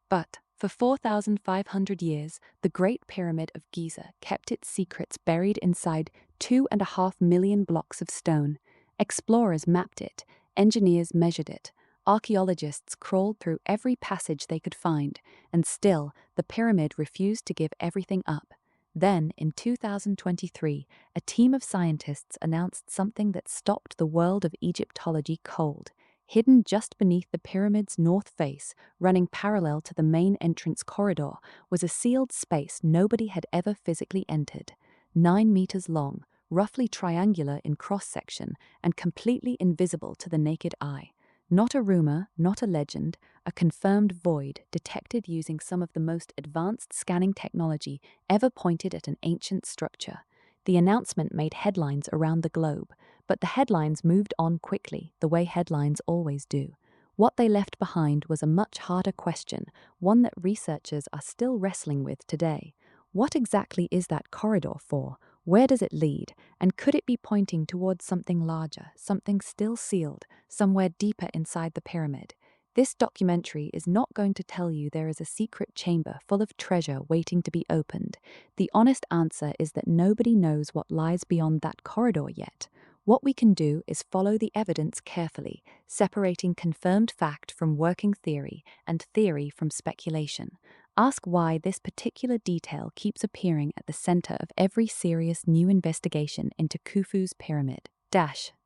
But for 4,500 years, the Great Pyramid of Giza kept its secrets buried inside 2.5 million blocks of stone. Explorers mapped it, engineers measured it, archaeologists crawled through every passage they could find, and still the pyramid refused to give everything up. Then, in 2023, a team of scientists announced something that stopped the world of Egyptology cold. Hidden just beneath the pyramid's north face, running parallel to the main entrance corridor, was a sealed space nobody had ever physically entered. 9 meters long, roughly triangular in cross-section, and completely invisible to the naked eye. Not a rumor, not a legend, a confirmed void detected using some of the most advanced scanning technology ever pointed at an ancient structure. The announcement made headlines around the globe, but the headlines moved on quickly, the way headlines always do. What they left behind was a much harder question, one that researchers are still wrestling with today. What exactly is that corridor for? Where does it lead? And could it be pointing towards something larger, something still sealed, somewhere deeper inside the pyramid? This documentary is not going to tell you there is a secret chamber full of treasure waiting to be opened. The honest answer is that nobody knows what lies beyond that corridor yet. What we can do is follow the evidence carefully, separating confirmed fact from working theory and theory from speculation. Ask why this particular detail keeps appearing at the center of every serious new investigation into Khufu's pyramid.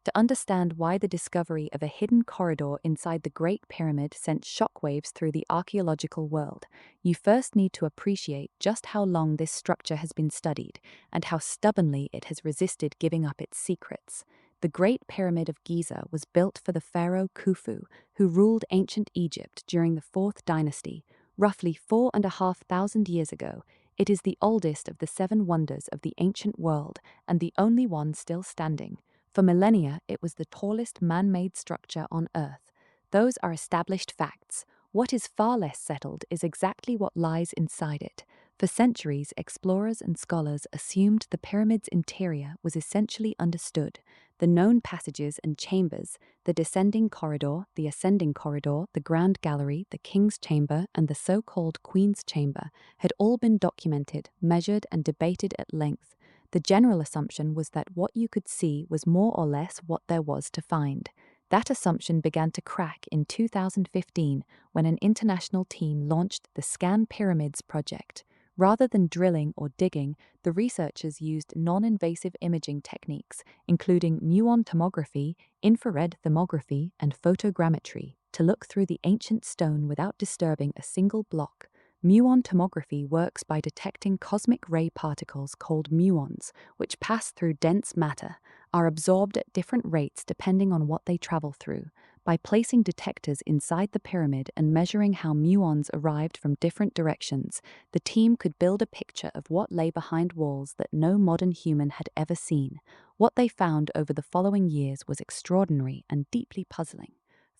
To understand why the discovery of a hidden corridor inside the Great Pyramid sent shockwaves through the archaeological world, you first need to appreciate just how long this structure has been studied and how stubbornly it has resisted giving up its secrets. The Great Pyramid of Giza was built for the pharaoh Khufu, who ruled ancient Egypt during the 4th dynasty, roughly 4,500 years ago. It is the oldest of the 7 wonders of the ancient world and the only one still standing. For millennia, it was the tallest man-made structure on Earth. Those are established facts. What is far less settled is exactly what lies inside it. For centuries, explorers and scholars assumed the pyramid's interior was essentially understood. The known passages and chambers, the descending corridor, the ascending corridor, the grand gallery, the king's chamber, and the so-called queen's chamber, had all been documented, measured, and debated at length. The general assumption was that what you could see was more or less what there was to find. That assumption began to crack in 2015 when an international team launched the ScanPyramids project. Rather than drilling or digging, the researchers used non-invasive imaging techniques, including Muon tomography, infrared thermography, and photogrammetry, to look through the ancient stone without disturbing a single block. Muon tomography works by detecting cosmic ray particles called muons, which pass through dense matter, are absorbed at different rates depending on what they travel through. By placing detectors inside the pyramid and measuring how muons arrived from different directions, the team could build a picture of what lay behind walls that no modern human had ever seen. What they found over the following years was extraordinary and deeply puzzling.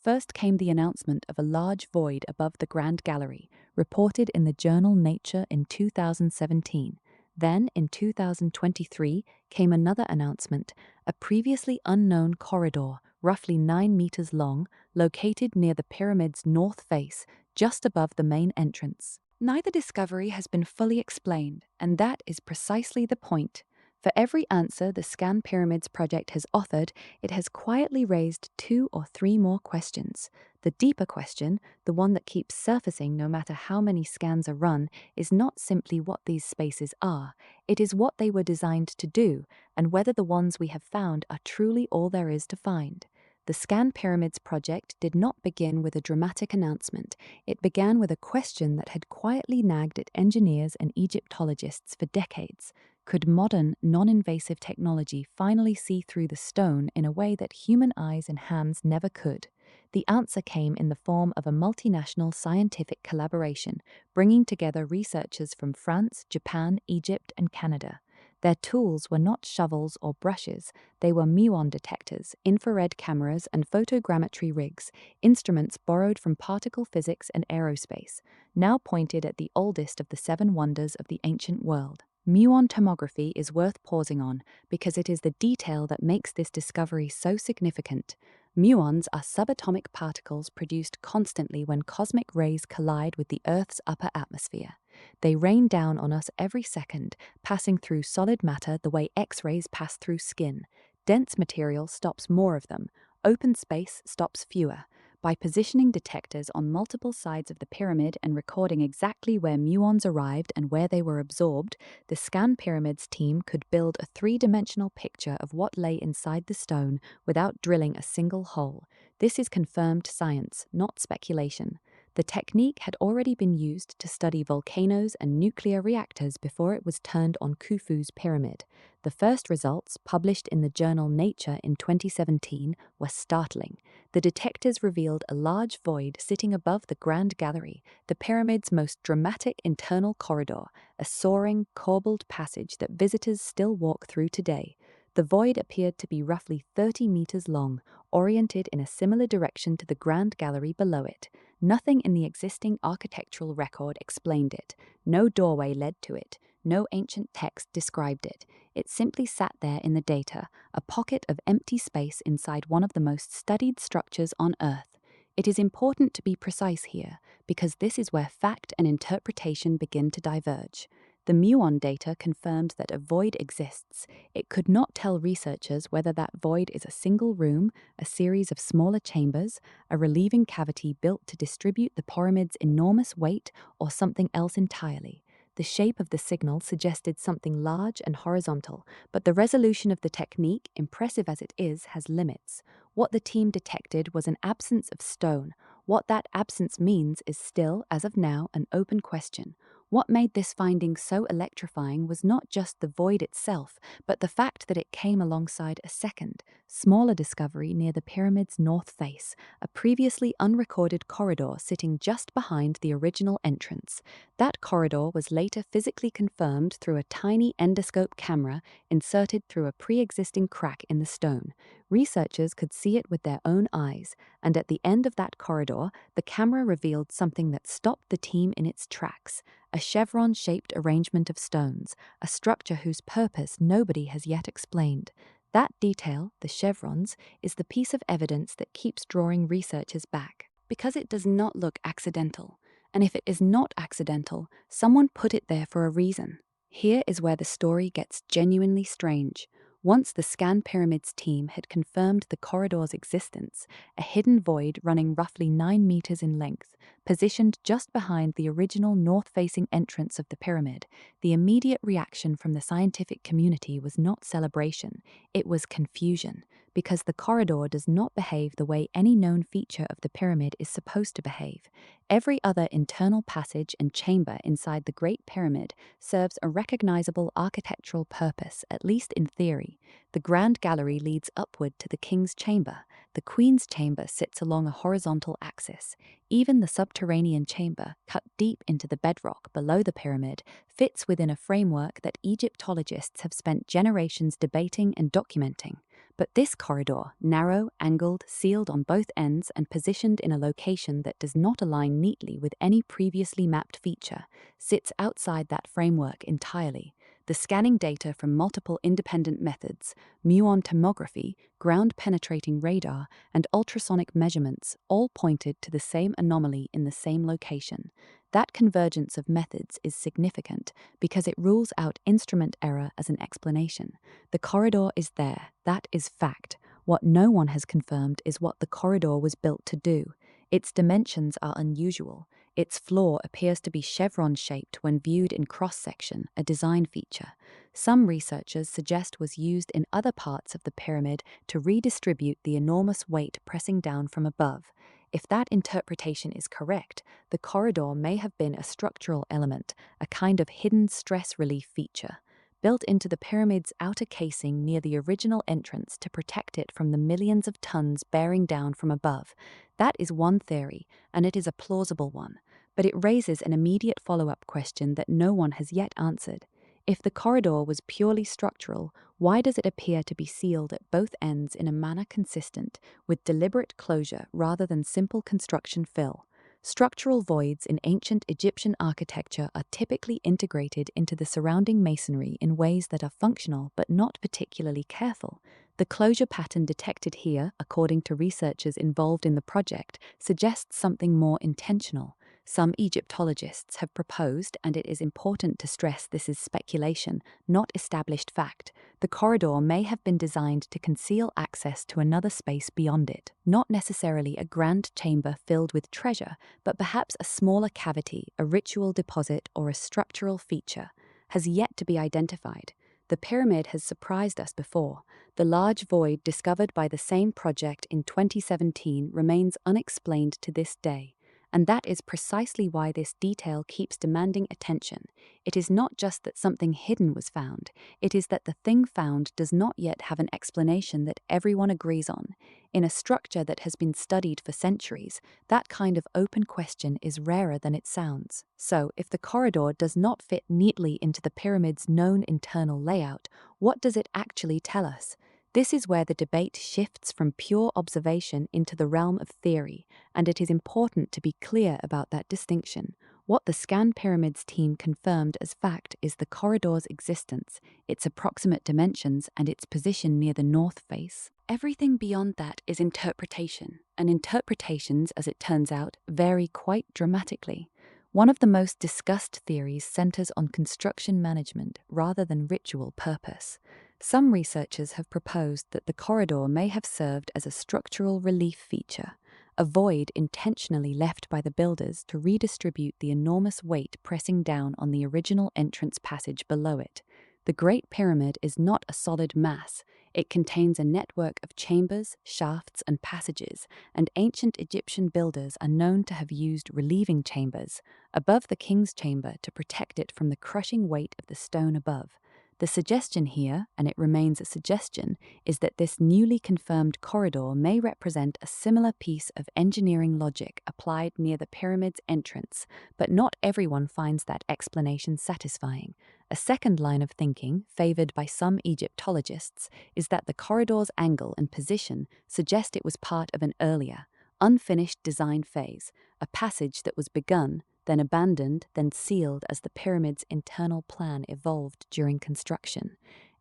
First came the announcement of a large void above the Grand Gallery, reported in the journal Nature in 2017. Then, in 2023, came another announcement, a previously unknown corridor, roughly 9 meters long, located near the pyramid's north face, just above the main entrance. Neither discovery has been fully explained, and that is precisely the point. For every answer the ScanPyramids project has authored, it has quietly raised 2 or 3 more questions. The deeper question, the one that keeps surfacing no matter how many scans are run, is not simply what these spaces are. It is what they were designed to do, and whether the ones we have found are truly all there is to find. The ScanPyramids project did not begin with a dramatic announcement. It began with a question that had quietly nagged at engineers and Egyptologists for decades. Could modern, non-invasive technology finally see through the stone in a way that human eyes and hands never could? The answer came in the form of a multinational scientific collaboration, bringing together researchers from France, Japan, Egypt, and Canada. Their tools were not shovels or brushes, they were muon detectors, infrared cameras, and photogrammetry rigs, instruments borrowed from particle physics and aerospace, now pointed at the oldest of the 7 wonders of the ancient world. Muon tomography is worth pausing on because it is the detail that makes this discovery so significant. Muons are subatomic particles produced constantly when cosmic rays collide with the Earth's upper atmosphere. They rain down on us every second, passing through solid matter the way X-rays pass through skin. Dense material stops more of them. Open space stops fewer. By positioning detectors on multiple sides of the pyramid and recording exactly where muons arrived and where they were absorbed, the ScanPyramids team could build a three-dimensional picture of what lay inside the stone without drilling a single hole. This is confirmed science, not speculation. The technique had already been used to study volcanoes and nuclear reactors before it was turned on Khufu's pyramid. The first results, published in the journal Nature in 2017, were startling. The detectors revealed a large void sitting above the Grand Gallery, the pyramid's most dramatic internal corridor, a soaring, corbelled passage that visitors still walk through today. The void appeared to be roughly 30 meters long, oriented in a similar direction to the Grand Gallery below it. Nothing in the existing architectural record explained it. No doorway led to it. No ancient text described it. It simply sat there in the data, a pocket of empty space inside one of the most studied structures on Earth. It is important to be precise here, because this is where fact and interpretation begin to diverge. The Muon data confirmed that a void exists. It could not tell researchers whether that void is a single room, a series of smaller chambers, a relieving cavity built to distribute the pyramid's enormous weight, or something else entirely. The shape of the signal suggested something large and horizontal, but the resolution of the technique, impressive as it is, has limits. What the team detected was an absence of stone. What that absence means is still, as of now, an open question. What made this finding so electrifying was not just the void itself, but the fact that it came alongside a second, smaller discovery near the pyramid's north face, a previously unrecorded corridor sitting just behind the original entrance. That corridor was later physically confirmed through a tiny endoscope camera inserted through a pre-existing crack in the stone. Researchers could see it with their own eyes, and at the end of that corridor, the camera revealed something that stopped the team in its tracks. A chevron-shaped arrangement of stones, a structure whose purpose nobody has yet explained. That detail, the chevrons, is the piece of evidence that keeps drawing researchers back, because it does not look accidental. And if it is not accidental, someone put it there for a reason. Here is where the story gets genuinely strange. Once the ScanPyramids team had confirmed the corridor's existence, a hidden void running roughly 9 meters in length, positioned just behind the original north-facing entrance of the pyramid, the immediate reaction from the scientific community was not celebration, it was confusion, because the corridor does not behave the way any known feature of the pyramid is supposed to behave. Every other internal passage and chamber inside the Great Pyramid serves a recognizable architectural purpose, at least in theory. The Grand Gallery leads upward to the King's Chamber. The Queen's Chamber sits along a horizontal axis. Even the subterranean chamber, cut deep into the bedrock below the pyramid, fits within a framework that Egyptologists have spent generations debating and documenting. But this corridor, narrow, angled, sealed on both ends and positioned in a location that does not align neatly with any previously mapped feature, sits outside that framework entirely. The scanning data from multiple independent methods, Muon tomography, ground-penetrating radar, and ultrasonic measurements all pointed to the same anomaly in the same location. That convergence of methods is significant because it rules out instrument error as an explanation. The corridor is there, that is fact. What no one has confirmed is what the corridor was built to do. Its dimensions are unusual. Its floor appears to be chevron-shaped when viewed in cross-section, a design feature. Some researchers suggest was used in other parts of the pyramid to redistribute the enormous weight pressing down from above. If that interpretation is correct, the corridor may have been a structural element, a kind of hidden stress relief feature, built into the pyramid's outer casing near the original entrance to protect it from the millions of tons bearing down from above. That is one theory, and it is a plausible one, but it raises an immediate follow-up question that no one has yet answered. If the corridor was purely structural, why does it appear to be sealed at both ends in a manner consistent with deliberate closure rather than simple construction fill? Structural voids in ancient Egyptian architecture are typically integrated into the surrounding masonry in ways that are functional but not particularly careful. The closure pattern detected here, according to researchers involved in the project, suggests something more intentional. Some Egyptologists have proposed, and it is important to stress this is speculation, not established fact. The corridor may have been designed to conceal access to another space beyond it, not necessarily a grand chamber filled with treasure, but perhaps a smaller cavity, a ritual deposit, or a structural feature, has yet to be identified. The pyramid has surprised us before. The large void discovered by the same project in 2017 remains unexplained to this day. And that is precisely why this detail keeps demanding attention. It is not just that something hidden was found, it is that the thing found does not yet have an explanation that everyone agrees on. In a structure that has been studied for centuries, that kind of open question is rarer than it sounds. So, if the corridor does not fit neatly into the pyramid's known internal layout, what does it actually tell us? This is where the debate shifts from pure observation into the realm of theory, and it is important to be clear about that distinction. What the ScanPyramids team confirmed as fact is the corridor's existence, its approximate dimensions, and its position near the north face. Everything beyond that is interpretation, and interpretations, as it turns out, vary quite dramatically. One of the most discussed theories centers on construction management rather than ritual purpose. Some researchers have proposed that the corridor may have served as a structural relief feature, a void intentionally left by the builders to redistribute the enormous weight pressing down on the original entrance passage below it. The Great Pyramid is not a solid mass. It contains a network of chambers, shafts, and passages, and ancient Egyptian builders are known to have used relieving chambers above the king's chamber to protect it from the crushing weight of the stone above. The suggestion here, and it remains a suggestion, is that this newly confirmed corridor may represent a similar piece of engineering logic applied near the pyramid's entrance, but not everyone finds that explanation satisfying. A second line of thinking, favored by some Egyptologists, is that the corridor's angle and position suggest it was part of an earlier, unfinished design phase, a passage that was begun, then abandoned, then sealed as the pyramid's internal plan evolved during construction.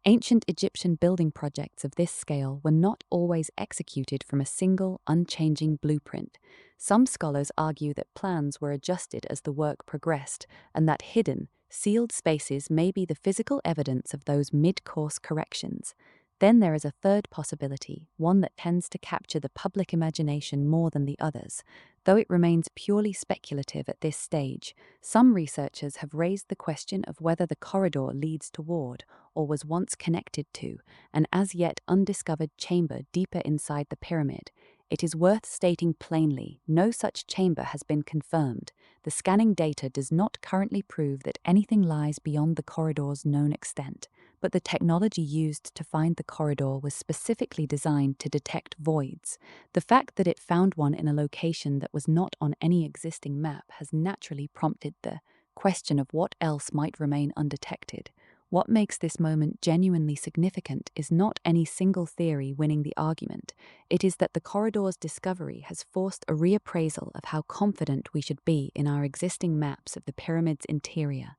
Ancient Egyptian building projects of this scale were not always executed from a single, unchanging blueprint. Some scholars argue that plans were adjusted as the work progressed, and that hidden, sealed spaces may be the physical evidence of those mid-course corrections. Then there is a third possibility, one that tends to capture the public imagination more than the others. Though it remains purely speculative at this stage, some researchers have raised the question of whether the corridor leads toward, or was once connected to, an as yet undiscovered chamber deeper inside the pyramid. It is worth stating plainly, no such chamber has been confirmed. The scanning data does not currently prove that anything lies beyond the corridor's known extent, but the technology used to find the corridor was specifically designed to detect voids. The fact that it found one in a location that was not on any existing map has naturally prompted the question of what else might remain undetected. What makes this moment genuinely significant is not any single theory winning the argument. It is that the corridor's discovery has forced a reappraisal of how confident we should be in our existing maps of the pyramid's interior.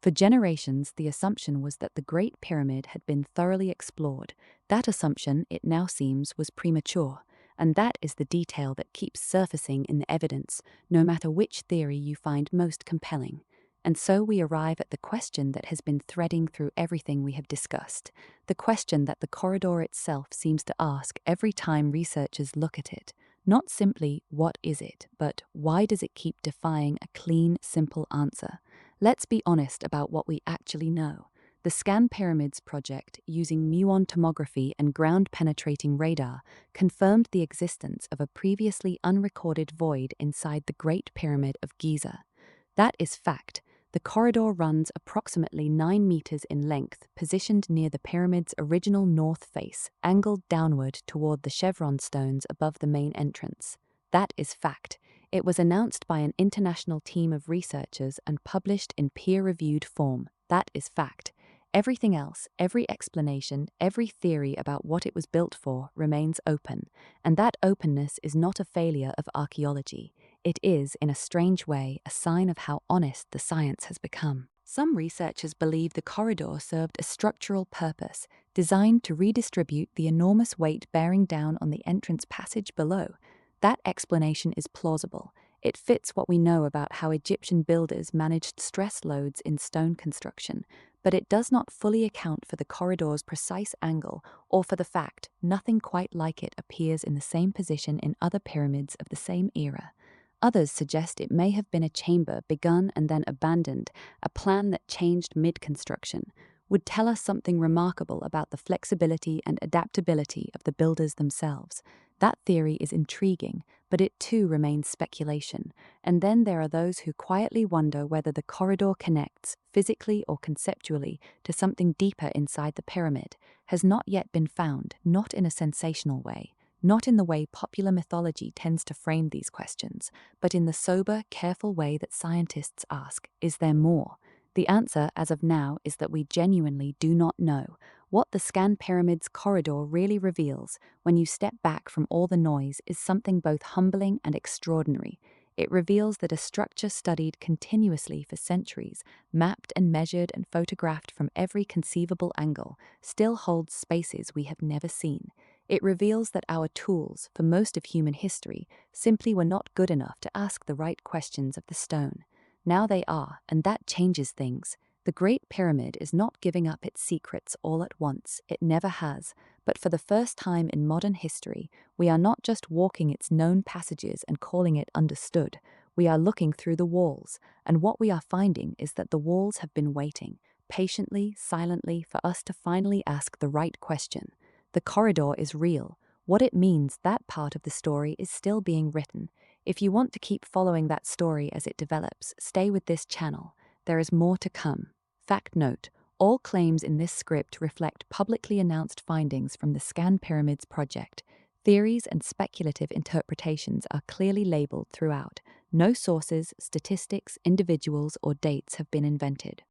For generations, the assumption was that the Great Pyramid had been thoroughly explored. That assumption, it now seems, was premature, and that is the detail that keeps surfacing in the evidence, no matter which theory you find most compelling. And so we arrive at the question that has been threading through everything we have discussed, the question that the corridor itself seems to ask every time researchers look at it. Not simply, what is it, but why does it keep defying a clean, simple answer? Let's be honest about what we actually know. The ScanPyramids project, using Muon tomography and ground-penetrating radar, confirmed the existence of a previously unrecorded void inside the Great Pyramid of Giza. That is fact. The corridor runs approximately 9 meters in length, positioned near the pyramid's original north face, angled downward toward the chevron stones above the main entrance. That is fact. It was announced by an international team of researchers and published in peer-reviewed form. That is fact. Everything else, every explanation, every theory about what it was built for remains open, and that openness is not a failure of archaeology. It is, in a strange way, a sign of how honest the science has become. Some researchers believe the corridor served a structural purpose, designed to redistribute the enormous weight bearing down on the entrance passage below. That explanation is plausible. It fits what we know about how Egyptian builders managed stress loads in stone construction, but it does not fully account for the corridor's precise angle or for the fact nothing quite like it appears in the same position in other pyramids of the same era. Others suggest it may have been a chamber begun and then abandoned, a plan that changed mid-construction, would tell us something remarkable about the flexibility and adaptability of the builders themselves. That theory is intriguing, but it too remains speculation. And then there are those who quietly wonder whether the corridor connects, physically or conceptually, to something deeper inside the pyramid, has not yet been found, not in a sensational way. Not in the way popular mythology tends to frame these questions, but in the sober, careful way that scientists ask, is there more? The answer, as of now, is that we genuinely do not know. What the ScanPyramids corridor really reveals, when you step back from all the noise, is something both humbling and extraordinary. It reveals that a structure studied continuously for centuries, mapped and measured and photographed from every conceivable angle, still holds spaces we have never seen. It reveals that our tools, for most of human history, simply were not good enough to ask the right questions of the stone. Now they are, and that changes things. The Great Pyramid is not giving up its secrets all at once, it never has, but for the first time in modern history, we are not just walking its known passages and calling it understood. We are looking through the walls, and what we are finding is that the walls have been waiting, patiently, silently, for us to finally ask the right question. The corridor is real. What it means, that part of the story is still being written. If you want to keep following that story as it develops, stay with this channel. There is more to come. Fact note, all claims in this script reflect publicly announced findings from the ScanPyramids project. Theories and speculative interpretations are clearly labeled throughout. No sources, statistics, individuals, or dates have been invented.